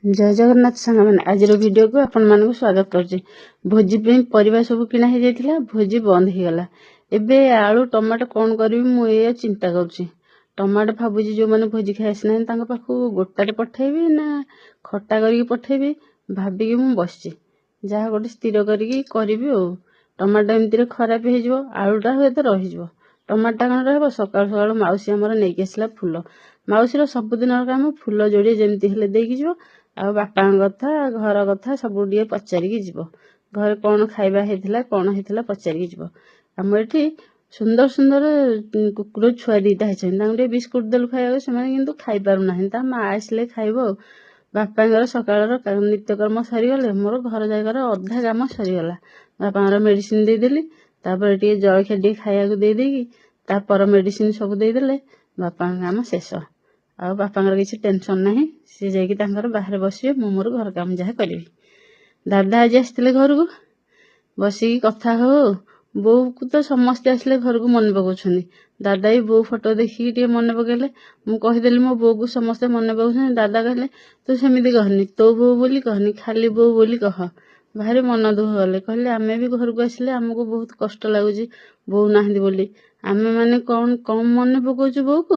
जय जगन्नाथ सांग मैंने आज वीडियो को आपण मानक स्वागत करछि। भोजी पे परिबा सब किना हे जाइथिला, भोजी बंद हे गला। एबे आलू टमाटो कोन करबी मु ए चिंता करछि। टमाटो भाबुजी जो माने भोजी खाइ आसना तांग पाखु गोटारे पठेबी ना खट्टा करके पठेबी भाबी मु बसछि। जहा गोटे स्थिर करके करबी ओ टमाटो एमती खराब हे जिवो, आलूटा होय तो रहि जिवो। टमाटा कण रहबो सकाळ सकाळ माउसी हमर नै के आसला फूल। माउसी रो सब दिन काम फूल जोड़ी जेमती हेले देकी जिवो। आ बापा कथा घर कथा सब पचारिकी जीव। घर कौन खाइबा हेतिला कौन हेतिला पचारिकी जीव। आम एठी सुंदर सुंदर कुकुर छुआ दीटा होती बिस्कुट देलु खाइबा से किंतु खाई पारु नाही। ता माँ आसले खाइबो। बापा सकाळ नित्यकर्म सरीगले मोर घर जाकर अधा काम सरीगला। बापा मेडिसिन देदेली तापर टे जलखिया टे खाइबा देदेकी तापर मेडिसिन सब देदेले बापा काम शेष। आ बापा किसी टेंशन नहीं, सी जाकि बाहर बसवे मु मोर घर काम जहाँ करी। दादा आज आसते घर को बसिकी कथा हो। बो को तो समस्ते आसले घर को मन पकाउछनी। दादा भी बो फोटो देखिकी टे मन पकेले। मु कहीदेली मो बो को समस्ते मन पकाउछनी। दादा कहले तू सेमिति कहनी, तो बो बोली कहनी, खाली बो बोली कह। भारी मन दुख गले। कहले आमे भी घर को आसले आमको बहुत कष्ट लगुच बो नाहंती बोली। आमे माने कौन कम मन पकाउछु बो को।